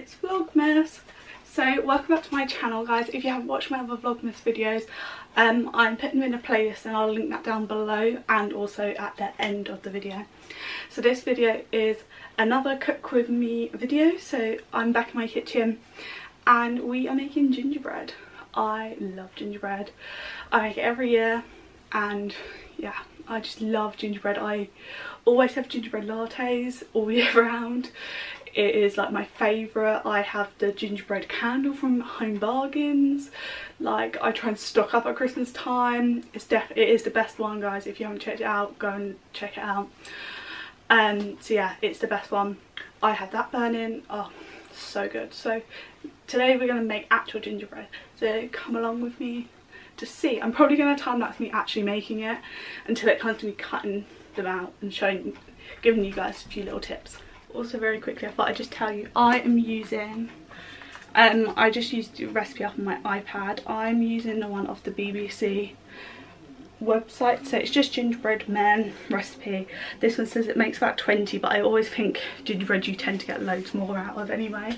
it's Vlogmas. So welcome back to my channel, guys. If you haven't watched my other Vlogmas videos, I'm putting them in a playlist and I'll link that down below and also at the end of the video. So this video is another cook with me video. So I'm back in my kitchen and we are making gingerbread. I love gingerbread. I make it every year and yeah, I just love gingerbread. I always have gingerbread lattes all year round. It is like my favourite. I have the gingerbread candle from Home Bargains. Like, I try and stock up at Christmas time. It is the best one, guys. If you haven't checked it out, go and check it out. So yeah, it's the best one. I have that burning. Oh, so good. So today we're going to make actual gingerbread. So come along with me to see. I'm probably going to time lapse me actually making it until it comes to me cutting them out and giving you guys a few little tips. Also, very quickly, I thought I'd just tell you, I am using, I just used the recipe off on my iPad. I'm using the one off the BBC website, so it's just gingerbread men recipe. This one says it makes about 20, but I always think gingerbread you tend to get loads more out of anyway.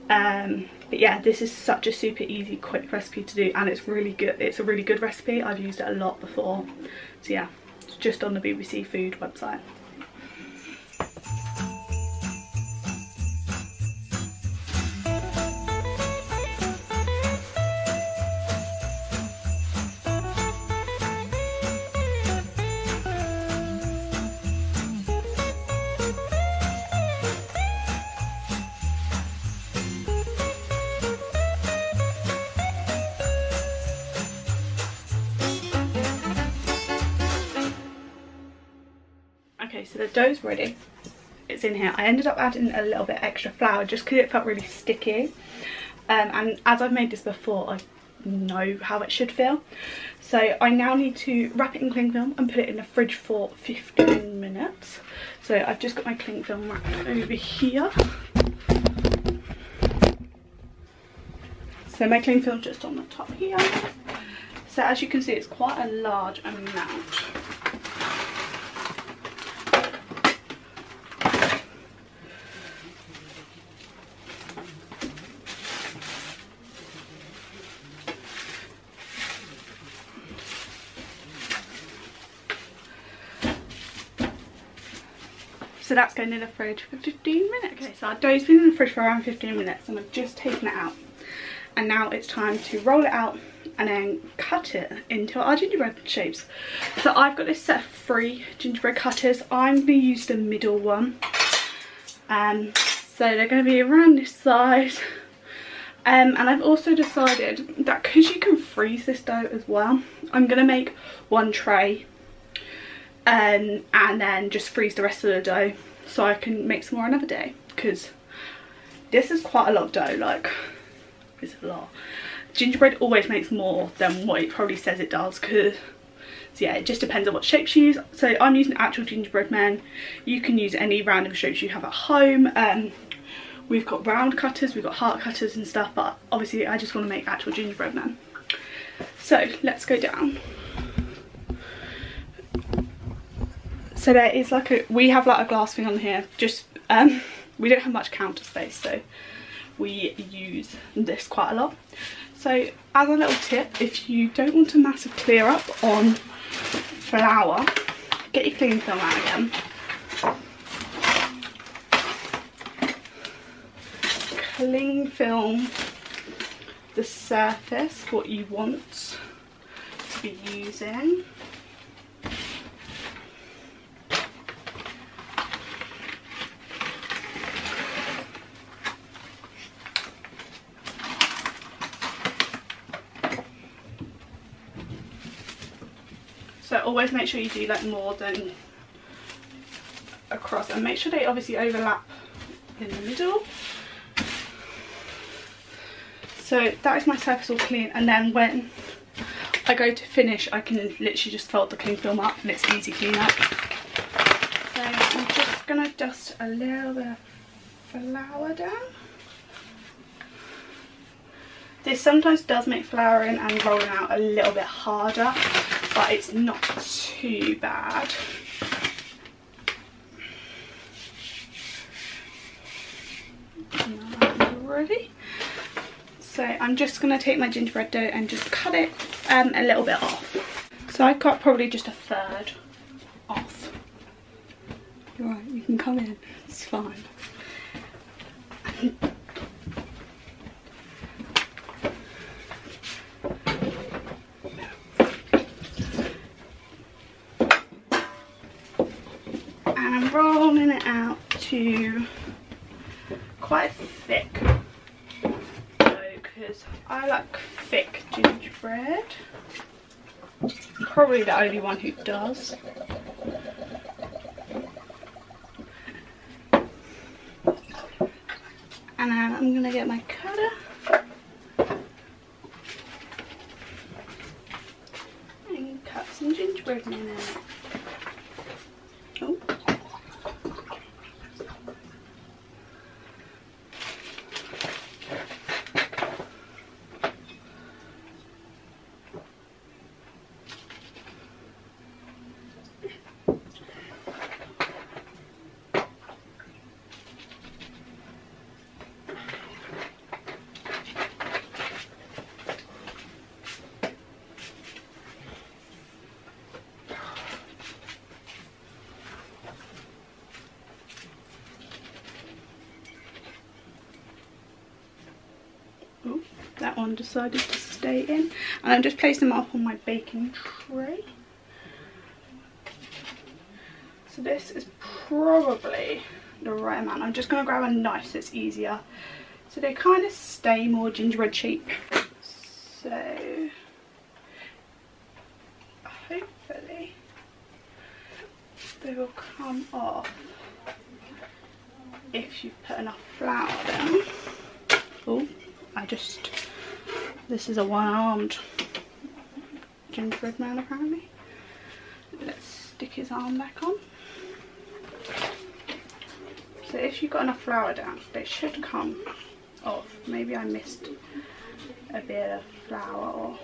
But yeah, this is such a super easy, quick recipe to do, and it's really good. It's a really good recipe. I've used it a lot before. So yeah, it's just on the BBC Food website. Okay, so the dough's ready. It's in here. I ended up adding a little bit extra flour just because it felt really sticky. And as I've made this before, I know how it should feel. So I now need to wrap it in cling film and put it in the fridge for 15 minutes. So I've just got my cling film wrapped over here. So my cling film's just on the top here. So as you can see, it's quite a large amount. So that's going in the fridge for 15 minutes. Okay, so our dough's been in the fridge for around 15 minutes and I've just taken it out. And now it's time to roll it out and then cut it into our gingerbread shapes. So I've got this set of 3 gingerbread cutters. I'm going to use the middle one. So they're going to be around this size. And I've also decided that because you can freeze this dough as well, I'm going to make one tray. And then just freeze the rest of the dough so I can make some more another day, because this is quite a lot of dough. Like, it's a lot. Gingerbread always makes more than what it probably says it does, because so yeah, it just depends on what shapes you use. So I'm using actual gingerbread men. You can use any random shapes you have at home. We've got round cutters, we've got heart cutters and stuff, but obviously I just want to make actual gingerbread men. So let's go down. So there is like we have like a glass thing on here, just we don't have much counter space, so we use this quite a lot. So as a little tip, if you don't want a massive clear up on flour, get your cling film out again. Cling film the surface, what you want to be using. So always make sure you do like more than across, and make sure they obviously overlap in the middle. So that is my surface all clean, and then when I go to finish I can literally just fold the cling film up and it's easy clean up. So I'm just gonna dust a little bit of flour down. This sometimes does make flouring and rolling out a little bit harder, but it's not too bad. So I'm just going to take my gingerbread dough and just cut it a little bit off. So I cut probably just a third off. You're right, you can come in, it's fine. And I'm rolling it out to quite thick dough because I like thick gingerbread. Probably the only one who does. And then I'm gonna get my cutter and cut some gingerbread in it. Oh. Oh, that one decided to stay in, and I'm just placing them up on my baking tray. So this is probably the right amount. I'm just going to grab a knife so it's easier, so they kind of stay more gingerbread shape. So hopefully they will come off if you put enough flour down. Oh, this is a one-armed gingerbread man apparently. Let's stick his arm back on. So if you've got enough flour down, they should come off. Maybe I missed a bit of flour, or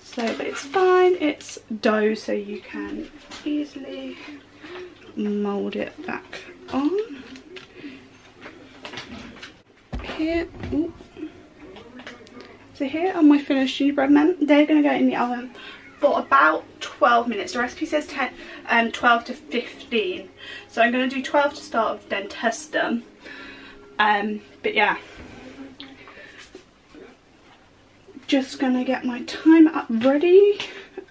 so, but it's fine. It's dough, so you can easily mould it back on. Here, ooh. So here are my finished gingerbread men. They're going to go in the oven for about 12 minutes. The recipe says 12 to 15. So I'm going to do 12 to start with, then test them. But yeah. Just going to get my timer up ready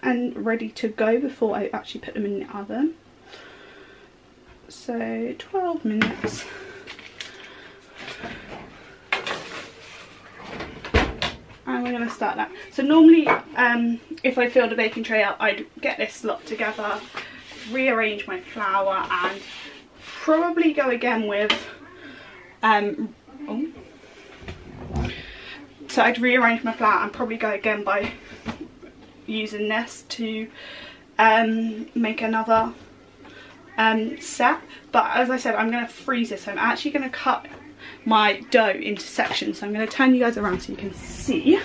to go before I actually put them in the oven. So 12 minutes. And we're going to start that. So normally if I filled a baking tray up, I'd get this lot together, rearrange my flour, and probably go again with so I'd rearrange my flour and probably go again by using this to make another set. But as I said, I'm going to freeze this. So I'm actually going to cut my dough into sections, so I'm going to turn you guys around so you can see.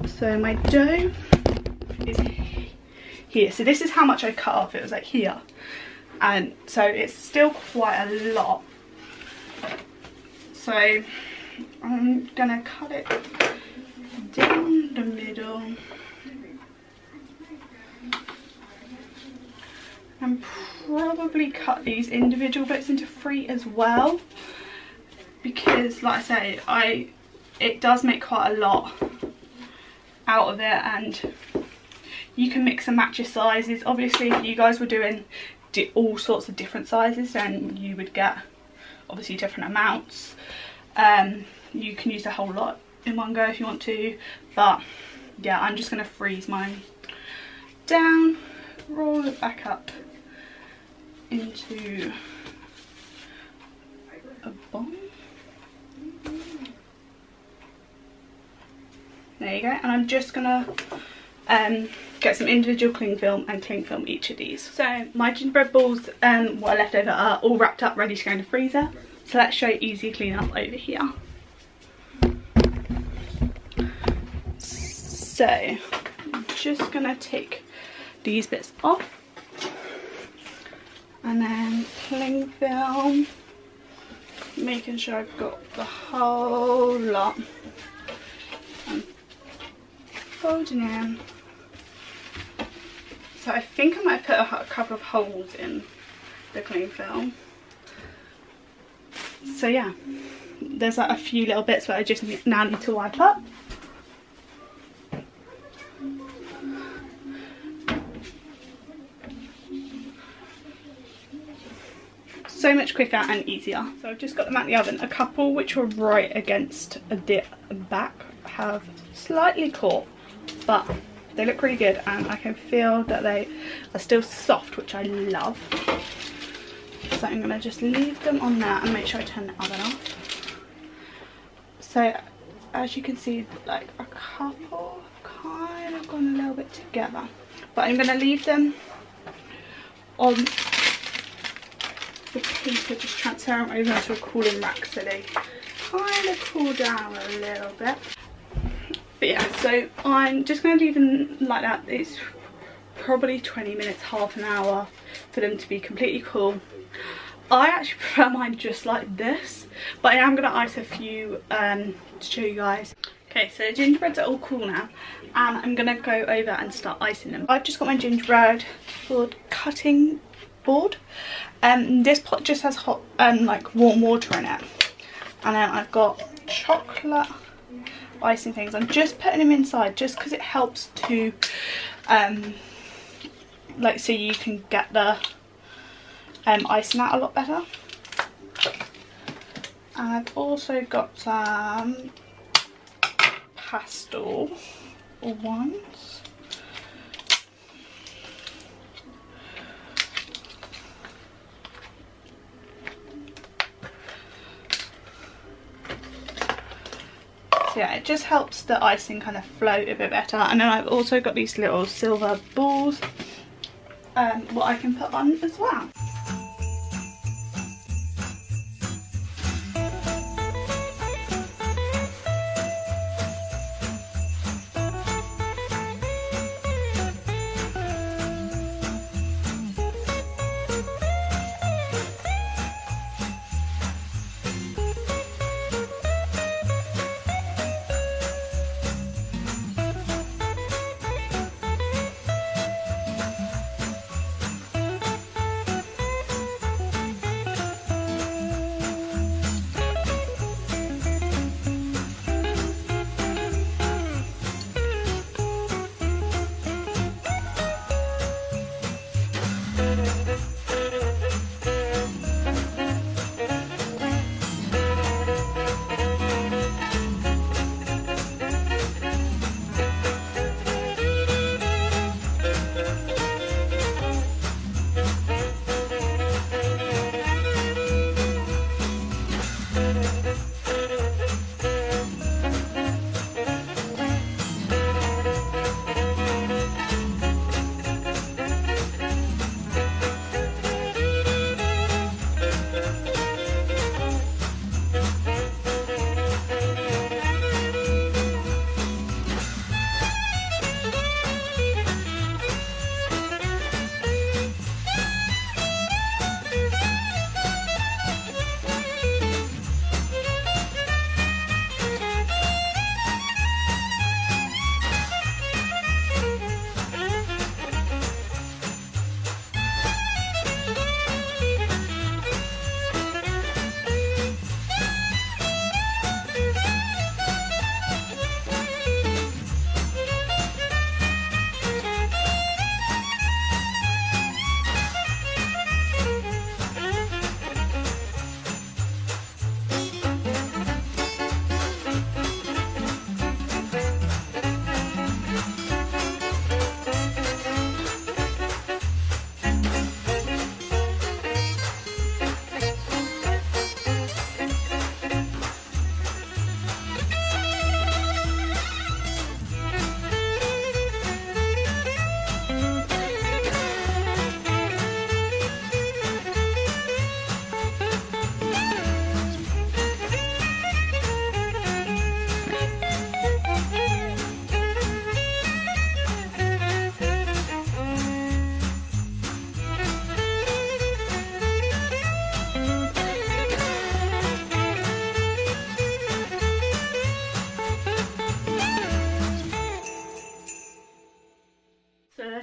So my dough is here, so this is how much I cut off. It was like here, and so it's still quite a lot. So I'm going to cut it down the middle and probably cut these individual bits into 3 as well, because like I say, it does make quite a lot out of it, and you can mix and match your sizes. Obviously if you guys were doing all sorts of different sizes, then you would get obviously different amounts. You can use a whole lot in one go if you want to, but yeah, I'm just going to freeze mine down, roll it back up into a ball. There you go, and I'm just gonna get some individual cling film and cling film each of these. So my gingerbread balls what are left over are all wrapped up, ready to go in the freezer. So let's show you easy clean up over here. So I'm just gonna take these bits off, and then cling film making sure I've got the whole lot. I'm folding in. So I think I might put a couple of holes in the cling film. So yeah, there's like a few little bits that I just now need to wipe up. So much quicker and easier. So I've just got them out the oven. A couple which were right against the back have slightly caught, but they look really good and I can feel that they are still soft, which I love. So I'm going to just leave them on there and make sure I turn the oven off. So as you can see, like a couple kind of gone a little bit together, but I'm going to leave them on the paper, just transfer them over to a cooling rack so they kind of cool down a little bit. But yeah, so I'm just going to leave them like that. It's probably 20 minutes, half an hour for them to be completely cool. I actually prefer mine just like this, but I am going to ice a few to show you guys. Okay, so the gingerbreads are all cool now, and I'm going to go over and start icing them. I've just got my gingerbread board cutting board. This pot just has hot like warm water in it, and then I've got chocolate icing things. I'm just putting them inside just because it helps to like so you can get the icing out a lot better. And I've also got some pastel ones. So yeah, it just helps the icing kind of float a bit better. And then I've also got these little silver balls what I can put on as well.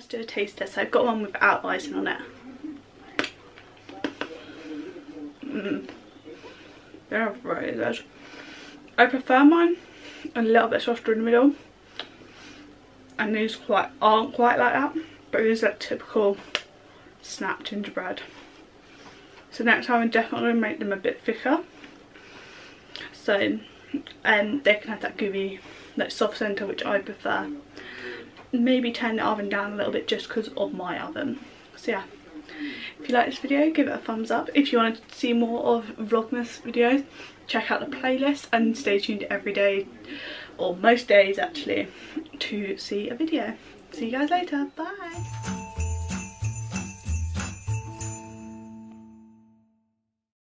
let's do a taste test. So I've got one without icing on it. They're very good. I prefer mine a little bit softer in the middle, and these aren't quite like that, but these are typical snap gingerbread. So next time I'm definitely going to make them a bit thicker, so they can have that gooey, that soft centre, which I prefer. Maybe turn the oven down a little bit just because of my oven. So yeah, if you like this video, give it a thumbs up. If you want to see more of Vlogmas videos, check out the playlist and stay tuned every day, or most days actually, to see a video. See you guys later. Bye.